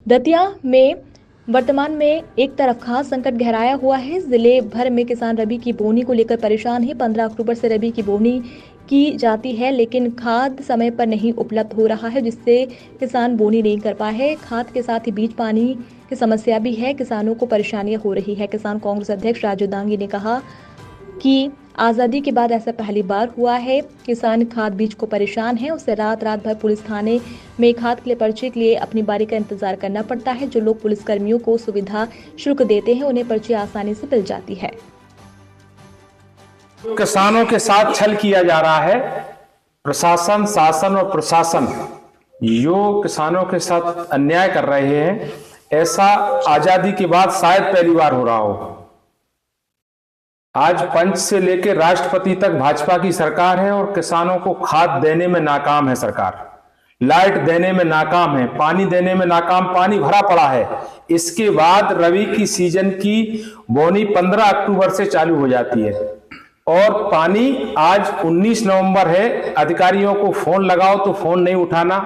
दतिया में वर्तमान में एक तरफ खाद संकट गहराया हुआ है। जिले भर में किसान रबी की बोनी को लेकर परेशान है। 15 अक्टूबर से रबी की बोनी की जाती है, लेकिन खाद समय पर नहीं उपलब्ध हो रहा है, जिससे किसान बोनी नहीं कर पाए हैं। खाद के साथ ही बीज पानी की समस्या भी है, किसानों को परेशानियां हो रही है। किसान कांग्रेस अध्यक्ष राजू दांगी ने कहा कि आज़ादी के बाद ऐसा पहली बार हुआ है। किसान खाद बीज को परेशान है, उसे रात भर पुलिस थाने में खाद के लिए पर्चे के लिए अपनी बारी का इंतजार करना पड़ता है। जो लोग पुलिस कर्मियों को सुविधा शुल्क देते हैं, उन्हें पर्ची आसानी से मिल जाती है। किसानों के साथ छल किया जा रहा है। प्रशासन, शासन और प्रशासन जो किसानों के साथ अन्याय कर रहे हैं, ऐसा आजादी के बाद शायद पहली बार हो रहा हो। आज पंच से लेकर राष्ट्रपति तक भाजपा की सरकार है और किसानों को खाद देने में नाकाम है सरकार, लाइट देने में नाकाम है, पानी देने में नाकाम, पानी भरा पड़ा है। इसके बाद रबी की सीजन की बोनी 15 अक्टूबर से चालू हो जाती है और पानी आज 19 नवंबर है। अधिकारियों को फोन लगाओ तो फोन नहीं उठाना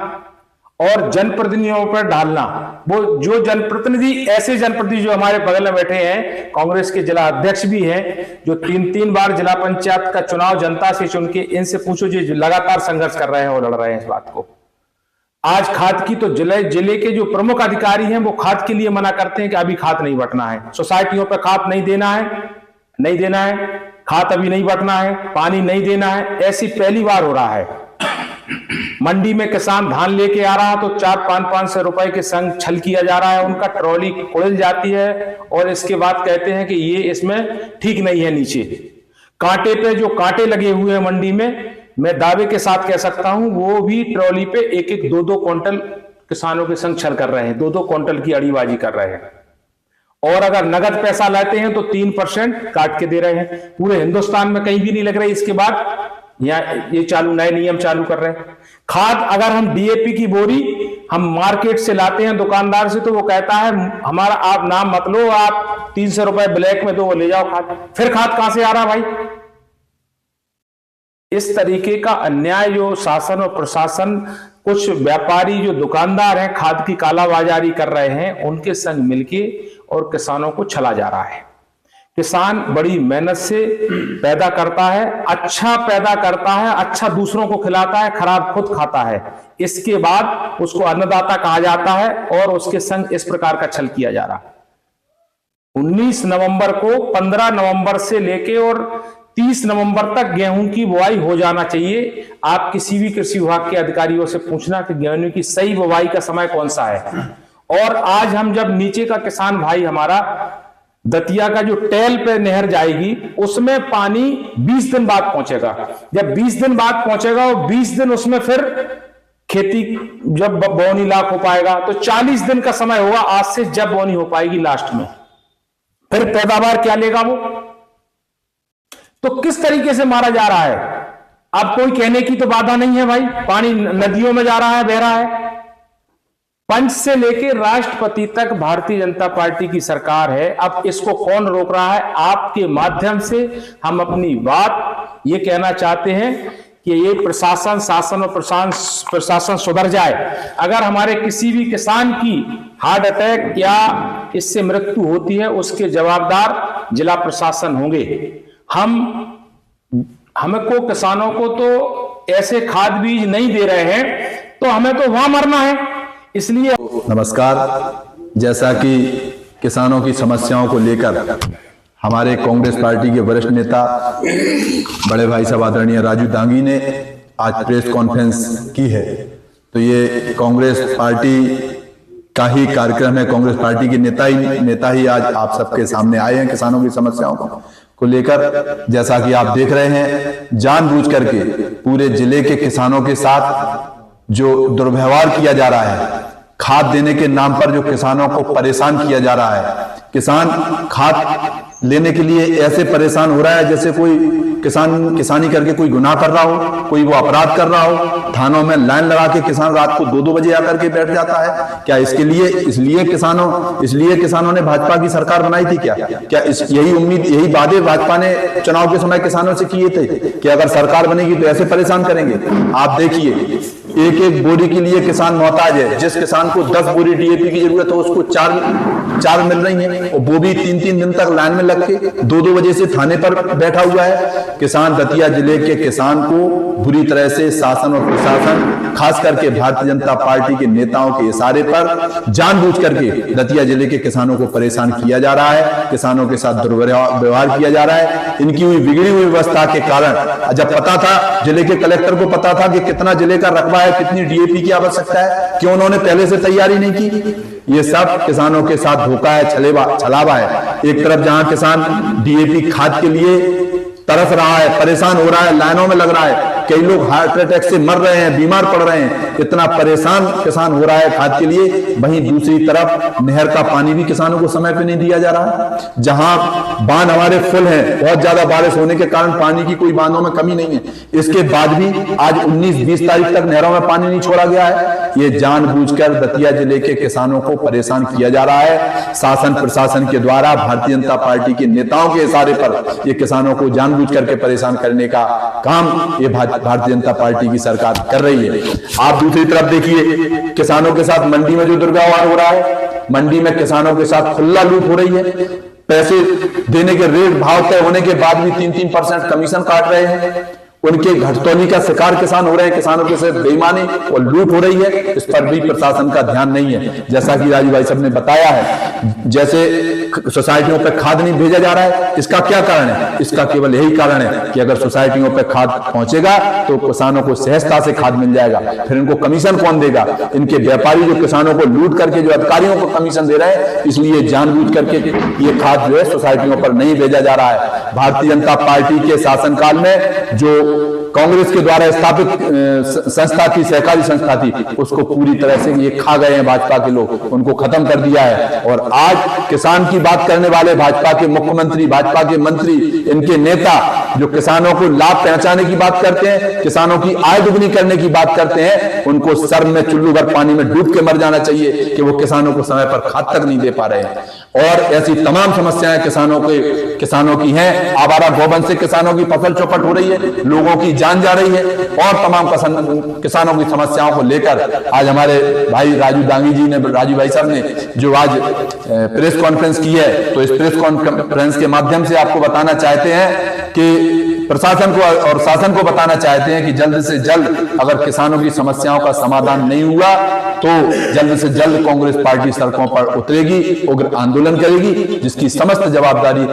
और जनप्रतिनिधियों पर डालना। वो जो जनप्रतिनिधि, ऐसे जनप्रतिनिधि जो हमारे बगल में बैठे हैं, कांग्रेस के जिला अध्यक्ष भी हैं, जो 3 बार जिला पंचायत का चुनाव जनता से चुन के, इनसे पूछो जो लगातार संघर्ष कर रहे हैं और लड़ रहे हैं इस बात को। आज खाद की तो जिले के जो प्रमुख अधिकारी हैं वो खाद के लिए मना करते हैं कि अभी खाद नहीं बंटना है, सोसाइटियों पर खाद नहीं देना है, खाद अभी नहीं बंटना है, पानी नहीं देना है। ऐसी पहली बार हो रहा है। मंडी में किसान धान लेके आ रहा तो 400-500 रुपए के संग छल किया जा रहा है, उनका ट्रॉली कुड़ल जाती है और इसके बाद कहते हैं कि ये इसमें ठीक नहीं है। नीचे कांटे पे जो कांटे लगे हुए हैं मंडी में, मैं दावे के साथ कह सकता हूं वो भी ट्रॉली पे 1-1, 2-2 क्विंटल किसानों के संग छल कर रहे हैं, 2-2 क्विंटल की अड़ीबाजी कर रहे हैं। और अगर नगद पैसा लाते हैं तो 3% काट के दे रहे हैं। पूरे हिंदुस्तान में कहीं भी नहीं लग रही। इसके बाद यहाँ ये नए नियम चालू कर रहे हैं। खाद अगर हम डीएपी की बोरी हम मार्केट से लाते हैं दुकानदार से, तो वो कहता है हमारा आप नाम मत लो, आप 300 रुपए ब्लैक में दो, वो ले जाओ खाद। फिर खाद कहां से आ रहा भाई? इस तरीके का अन्याय जो शासन और प्रशासन, कुछ व्यापारी जो दुकानदार हैं खाद की कालाबाजारी कर रहे हैं, उनके संग मिलके और किसानों को छला जा रहा है। किसान बड़ी मेहनत से पैदा करता है, अच्छा पैदा करता है, अच्छा दूसरों को खिलाता है, खराब खुद खाता है। इसके बाद उसको अन्नदाता कहा जाता है और उसके संग इस प्रकार का छल किया जा रहा है। 19 नवंबर को 15 नवंबर से लेके और 30 नवंबर तक गेहूं की बुआई हो जाना चाहिए। आप किसी भी कृषि विभाग के अधिकारियों से पूछना कि गेहूं की सही बुआई का समय कौन सा है। और आज हम जब नीचे का किसान भाई हमारा दतिया का जो टेल पे नहर जाएगी, उसमें पानी 20 दिन बाद पहुंचेगा। जब 20 दिन बाद पहुंचेगा और 20 दिन उसमें फिर खेती जब बोनी लाख हो पाएगा तो 40 दिन का समय होगा आज से, जब बोनी हो पाएगी लास्ट में। फिर पैदावार क्या लेगा वो? तो किस तरीके से मारा जा रहा है? अब कोई कहने की तो बाधा नहीं है भाई, पानी नदियों में जा रहा है, बह रहा है। पंच से लेकर राष्ट्रपति तक भारतीय जनता पार्टी की सरकार है। अब इसको कौन रोक रहा है? आपके माध्यम से हम अपनी बात ये कहना चाहते हैं कि ये प्रशासन, शासन और प्रशासन सुधर जाए। अगर हमारे किसी भी किसान की हार्ट अटैक या इससे मृत्यु होती है, उसके जवाबदार जिला प्रशासन होंगे। हमको किसानों को तो ऐसे खाद बीज नहीं दे रहे हैं, तो हमें तो वहां मरना है। इसलिए नमस्कार। जैसा कि किसानों की समस्याओं को लेकर हमारे कांग्रेस पार्टी के वरिष्ठ नेता बड़े भाई साहब आदरणीय राजू दांगी ने आज प्रेस कॉन्फ्रेंस की है, तो ये कांग्रेस पार्टी का ही कार्यक्रम है। कांग्रेस पार्टी के नेता ही आज आप सबके सामने आए हैं किसानों की समस्याओं को लेकर। जैसा कि आप देख रहे हैं, जानबूझ करके पूरे जिले के किसानों के साथ जो दुर्व्यवहार किया जा रहा है, खाद देने के नाम पर जो किसानों को परेशान किया जा रहा है। किसान खाद लेने के लिए ऐसे परेशान हो रहा है जैसे कोई किसानी करके कोई गुनाह कर रहा हो, कोई वो अपराध कर रहा हो। थानों में लाइन लगा के किसान रात को 2-2 बजे आकर के बैठ जाता है। क्या इसलिए किसानों ने भाजपा की सरकार बनाई थी? क्या यही वादे भाजपा ने चुनाव के समय किसानों से किए थे कि अगर सरकार बनेगी तो ऐसे परेशान करेंगे? आप देखिए एक एक बोरी के लिए किसान मोहताज है। जिस किसान को 10 बोरी डीएपी की जरूरत है उसको चार मिल रही है, और वो भी 3-3 दिन तक लाइन में लग के 2-2 बजे से थाने पर बैठा हुआ है। किसान, दतिया जिले के किसान को बुरी तरह से शासन और प्रशासन, खास करके भारतीय जनता पार्टी के नेताओं के इशारे पर जानबूझ करके दतिया जिले के किसानों को परेशान किया जा रहा है, किसानों के साथ दुर्व्यवहार किया जा रहा है। इनकी हुई बिगड़ी हुई व्यवस्था के कारण, जब पता था, जिले के कलेक्टर को पता था कि कितना जिले का रकबा है, कितनी डीएपी की आवश्यकता है, क्यों उन्होंने पहले से तैयारी नहीं की? ये सब किसानों के साथ धोखा है, छलावा है। एक तरफ जहां किसान डीएपी खाद के लिए तरस रहा है, परेशान हो रहा है, लाइनों में लग रहा है, कई लोग हार्ट अटैक से मर रहे हैं, बीमार पड़ रहे हैं, इतना परेशान किसान हो रहा है खाद के लिए, वहीं दूसरी तरफ नहर का पानी भी किसानों को समय पे नहीं दिया जा रहा। जहां बांध हमारे फुल हैं, बहुत ज्यादा बारिश होने के कारण पानी की कोई बांधों में कमी नहीं है, इसके बाद भी आज 19-20 तारीख तक नहरों में पानी नहीं छोड़ा गया है। ये जानबूझकर दतिया जिले के किसानों को परेशान किया जा रहा है। शासन प्रशासन के द्वारा भारतीय जनता पार्टी के नेताओं के इशारे पर ये किसानों को जानबूझ करके परेशान करने का काम ये भारतीय जनता पार्टी की सरकार कर रही है। आप दूसरी तरफ देखिए, किसानों के साथ मंडी में जो दुर्व्यवहार हो रहा है, मंडी में किसानों के साथ खुला लूट हो रही है। पैसे देने के रेट भाव तय होने के बाद भी 3-3% कमीशन काट रहे हैं। उनके घटतौली का शिकार किसान हो रहे हैं, किसानों के साथ बेईमानी और लूट हो रही है। इस पर भी प्रशासन का ध्यान नहीं है। जैसा कि राजू भाई साहब ने बताया है, जैसे सोसाइटियों पर खाद नहीं भेजा जा रहा है, इसका क्या कारण है? इसका केवल यही कारण है कि अगर सोसाइटियों पर खाद पहुंचेगा तो किसानों को सहजता से खाद मिल जाएगा। फिर इनको कमीशन कौन देगा? इनके व्यापारी जो किसानों को लूट करके जो अधिकारियों को कमीशन दे रहे हैं, इसलिए जानबूझ करके ये खाद जो है सोसाइटियों पर नहीं भेजा जा रहा है। भारतीय जनता पार्टी के शासनकाल में जो कांग्रेस के द्वारा स्थापित संस्था थी, सहकारी संस्था थी, उसको पूरी तरह से ये खा गए हैं भाजपा के लोग, उनको खत्म कर दिया है। और आज किसान की बात करने वाले भाजपा के मुख्यमंत्री, भाजपा के मंत्री, इनके नेता जो किसानों को लाभ पहुंचाने की बात करते हैं, किसानों की आय दुगनी करने की बात करते हैं, उनको सर में चुल्लू भर पानी में डूब के मर जाना चाहिए कि वो किसानों को समय पर खाद तक नहीं दे पा रहे हैं। और ऐसी तमाम समस्याएं किसानों की हैं। आवारा गोवंश से किसानों की फसल चौपट हो रही है, लोगों की जान जा रही है, और तमाम किसानों की समस्याओं को लेकर आज हमारे भाई राजू भाई साहब ने जो आज प्रेस कॉन्फ्रेंस की है, तो इस प्रेस कॉन्फ्रेंस के माध्यम से आपको बताना चाहते हैं कि प्रशासन को और शासन को बताना चाहते हैं कि जल्द से जल्द अगर किसानों की समस्याओं का समाधान नहीं हुआ तो जल्द से जल्द कांग्रेस पार्टी सड़कों पर उतरेगी, उग्र आंदोलन करेगी, जिसकी समस्त जवाबदारी